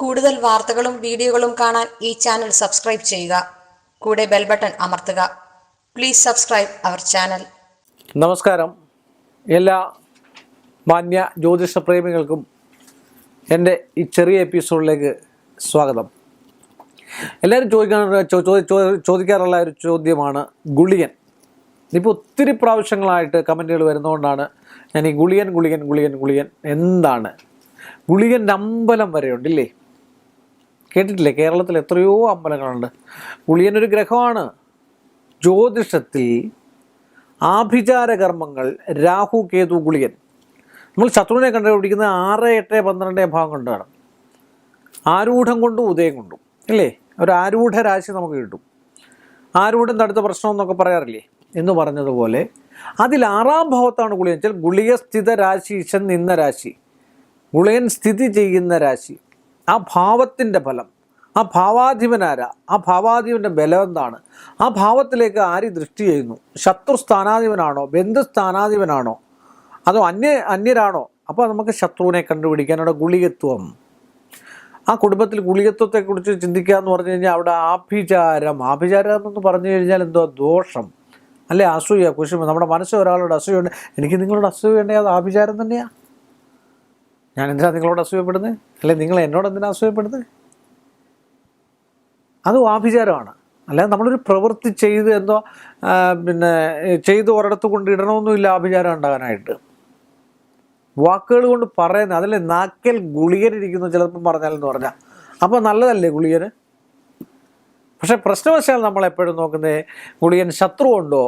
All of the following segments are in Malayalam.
കൂടുതൽ വാർത്തകളും വീഡിയോകളും കാണാൻ ഈ ചാനൽ സബ്സ്ക്രൈബ് ചെയ്യുക. കൂടെ ബെൽ ബട്ടൺ അമർത്തുക. Please subscribe our channel. നമസ്കാരം. എല്ലാ മാന്യ ജ്യോതിഷ പ്രേമികൾക്കും എൻ്റെ ഈ ചെറിയ എപ്പിസോഡിലേക്ക് സ്വാഗതം. എല്ലാവരും ചോദിക്കാറുള്ള ഒരു ചോദ്യമാണ് ഗുളികൻ. ഇപ്പോൾ ഒത്തിരി പ്രാവശ്യങ്ങളായിട്ട് കമൻറ്റുകൾ വരുന്നതുകൊണ്ടാണ് ഞാൻ ഈ ഗുളികൻ എന്താണ്? ഗുളികൻ്റെ അമ്പലം വരെ ഉണ്ടില്ലേ? കേട്ടിട്ടില്ലേ? കേരളത്തിൽ എത്രയോ അമ്പലങ്ങളുണ്ട്. ഗുളികനൊരു ഗ്രഹമാണ്. ജ്യോതിഷത്തിൽ ആഭിചാര കർമ്മങ്ങൾ രാഹു കേതു ഗുളികൻ. നമ്മൾ ശത്രുവിനെ കണ്ടുപിടിക്കുന്നത് 6, 8, 12 ഭാഗം കൊണ്ടാണ്. ആരൂഢം കൊണ്ടും ഉദയം കൊണ്ടും അല്ലേ? ഒരു ആരൂഢ രാശി നമുക്ക് കിട്ടും. ആരൂഢം തടുത്ത പ്രശ്നം എന്നൊക്കെ പറയാറില്ലേ എന്ന് പറഞ്ഞതുപോലെ അതിൽ 6ാം ഭാവത്താണ് ഗുളികൻ. വെച്ചാൽ ഗുളിക സ്ഥിത രാശി ഈശൻ നിന്ന രാശി, ഗുളികൻ സ്ഥിതി ചെയ്യുന്ന രാശി, ആ ഭാവത്തിൻ്റെ ഫലം, ആ ഭാവാധിപനാരാ, ആ ഭാവാധിപൻ്റെ ബലം എന്താണ്, ആ ഭാവത്തിലേക്ക് ആര് ദൃഷ്ടി ചെയ്യുന്നു, ശത്രു സ്ഥാനാധിപനാണോ, ബന്ധു സ്ഥാനാധിപനാണോ, അതോ അന്യരാണോ? അപ്പോൾ നമുക്ക് ശത്രുവിനെ കണ്ടുപിടിക്കാനുള്ള ഗുളികത്വം. ആ കുടുംബത്തിൽ ഗുളികത്വത്തെക്കുറിച്ച് ചിന്തിക്കുക എന്ന് പറഞ്ഞു കഴിഞ്ഞാൽ അവിടെ ആഭിചാരം എന്ന് പറഞ്ഞു കഴിഞ്ഞാൽ എന്തോ ദോഷം അല്ലേ? അസൂയ, കുശുമ. നമ്മുടെ മനസ്സിൽ ഒരാളോട് അസൂയുണ്ട്, എനിക്ക് നിങ്ങളോട് അസൂയുണ്ടെങ്കിൽ അത് ആഭിചാരം തന്നെയാണ്. ഞാൻ എന്തിനാണ് നിങ്ങളോട് അസൂയപ്പെടുന്നത്? അല്ലെ നിങ്ങൾ എന്നോട് എന്തിനാണ് അസൂയപ്പെടുന്നത്? അതും ആഭിചാരമാണ്. അല്ലാതെ നമ്മളൊരു പ്രവൃത്തി ചെയ്ത് എന്തോ ചെയ്ത് ഒരിടത്ത് കൊണ്ട് ഇടണമെന്നില്ല ആഭിചാരം ഉണ്ടാകാനായിട്ട്. വാക്കുകൾ കൊണ്ട് പറയുന്നത് അതല്ലേ. നാക്കൽ ഗുളികനിരിക്കുന്നു ചിലപ്പം പറഞ്ഞാലെന്ന് പറഞ്ഞാൽ അപ്പോൾ നല്ലതല്ലേ ഗുളികന്? പക്ഷെ പ്രശ്നവശാൽ നമ്മളെപ്പോഴും നോക്കുന്നത് ഗുളികൻ ശത്രു ഉണ്ടോ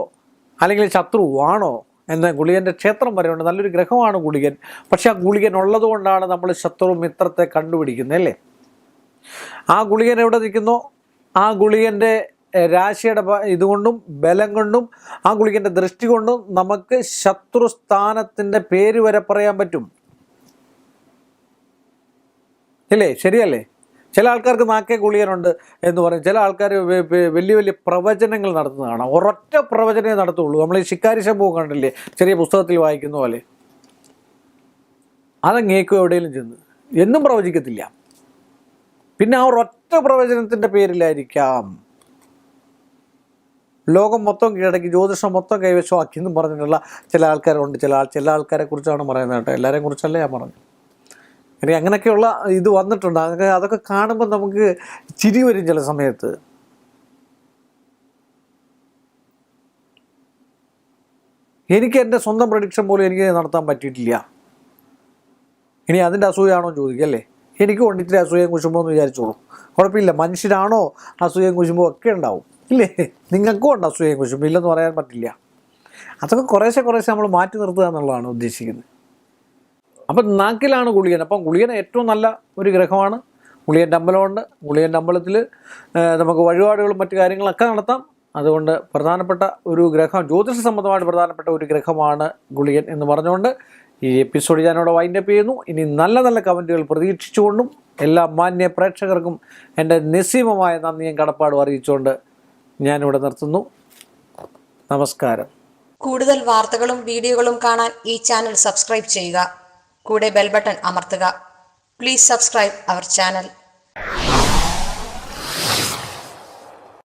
അല്ലെങ്കിൽ ശത്രുവാണോ എന്ന്. ഗുളികൻ്റെ ക്ഷേത്രം വരെയുണ്ട്. നല്ലൊരു ഗ്രഹമാണ് ഗുളികൻ. പക്ഷെ ആ ഗുളികൻ ഉള്ളത് കൊണ്ടാണ് നമ്മൾ ശത്രു മിത്രത്തെ കണ്ടുപിടിക്കുന്നത് അല്ലേ? ആ ഗുളികൻ എവിടെ നിൽക്കുന്നോ ആ ഗുളികൻ്റെ രാശിയുടെ ഇതുകൊണ്ടും ബലം കൊണ്ടും ആ ഗുളികൻ്റെ ദൃഷ്ടി കൊണ്ടും നമുക്ക് ശത്രുസ്ഥാനത്തിൻ്റെ പേര് വരെ പറയാൻ പറ്റും ഇല്ലേ? ശരിയല്ലേ? ചില ആൾക്കാർക്ക് നാക്കേ ഗുളികനുണ്ട് എന്ന് പറയും. ചില ആൾക്കാർ വലിയ വലിയ പ്രവചനങ്ങൾ നടത്തുന്നതാണ്. ഒരൊറ്റ പ്രവചനമേ നടത്തുള്ളൂ. നമ്മൾ ഈ ശിക്കാരി ശംഭവം കണ്ടില്ലേ, ചെറിയ പുസ്തകത്തിൽ വായിക്കുന്ന പോലെ. അതങ്ങേക്കും എവിടെയെങ്കിലും ചെന്ന് എന്നും പ്രവചിക്കത്തില്ല. പിന്നെ ആ ഒരൊറ്റ പ്രവചനത്തിൻ്റെ പേരിലായിരിക്കാം ലോകം മൊത്തം കീഴടക്കി ജ്യോതിഷം മൊത്തം കൈവശമാക്കി എന്നും പറഞ്ഞിട്ടുള്ള ചില ആൾക്കാരുണ്ട്. ചില ആൾക്കാരെ കുറിച്ചാണ് പറയുന്നത് കേട്ടോ, എല്ലാവരെയും കുറിച്ചല്ല ഞാൻ പറഞ്ഞു. ഇനി അങ്ങനെയൊക്കെയുള്ള ഇത് വന്നിട്ടുണ്ട്. അതൊക്കെ കാണുമ്പോൾ നമുക്ക് ചിരി വരും ചില സമയത്ത്. എനിക്ക് എൻ്റെ സ്വന്തം പ്രഡിക്ഷൻ പോലും എനിക്ക് നടത്താൻ പറ്റിയിട്ടില്ല. ഇനി അതിൻ്റെ അസൂയാണോ ചോദിക്കല്ലേ? എനിക്ക് കൊണ്ടിട്ട് അസൂയം കുശുമ്പോ എന്ന് വിചാരിച്ചോളൂ, കുഴപ്പമില്ല. മനുഷ്യരാണോ അസൂയം കുശുമ്പോ ഒക്കെ ഉണ്ടാവും ഇല്ലേ? നിങ്ങൾക്കും ഉണ്ട് അസൂയം കുശുമ്പോ, ഇല്ലെന്ന് പറയാൻ പറ്റില്ല. അതൊക്കെ കുറേശ്ശെ നമ്മൾ മാറ്റി നിർത്തുക എന്നുള്ളതാണ് ഉദ്ദേശിക്കുന്നത്. അപ്പം നാക്കിലാണ് ഗുളികൻ. അപ്പം ഗുളികൻ ഏറ്റവും നല്ല ഒരു ഗ്രഹമാണ്. ഗുളികൻ്റെ അമ്പലമുണ്ട്. ഗുളികൻ്റെ അമ്പലത്തിൽ നമുക്ക് വഴിപാടുകളും മറ്റു കാര്യങ്ങളൊക്കെ നടത്താം. അതുകൊണ്ട് പ്രധാനപ്പെട്ട ഒരു ഗ്രഹം, ജ്യോതിഷ സംബന്ധമായിട്ട് പ്രധാനപ്പെട്ട ഒരു ഗ്രഹമാണ് ഗുളികൻ എന്ന് പറഞ്ഞുകൊണ്ട് ഈ എപ്പിസോഡ് ഞാനിവിടെ വൈൻഡപ്പ് ചെയ്യുന്നു. ഇനി നല്ല നല്ല കമൻറ്റുകൾ പ്രതീക്ഷിച്ചുകൊണ്ടും എല്ലാ മാന്യ പ്രേക്ഷകർക്കും എൻ്റെ നിസ്സീമമായ നന്ദിയും കടപ്പാടും അറിയിച്ചുകൊണ്ട് ഞാനിവിടെ നിർത്തുന്നു. നമസ്കാരം. കൂടുതൽ വാർത്തകളും വീഡിയോകളും കാണാൻ ഈ ചാനൽ സബ്സ്ക്രൈബ് ചെയ്യുക. കൂടെ ബെൽ ബട്ടൺ അമർത്തുക. Please subscribe our channel.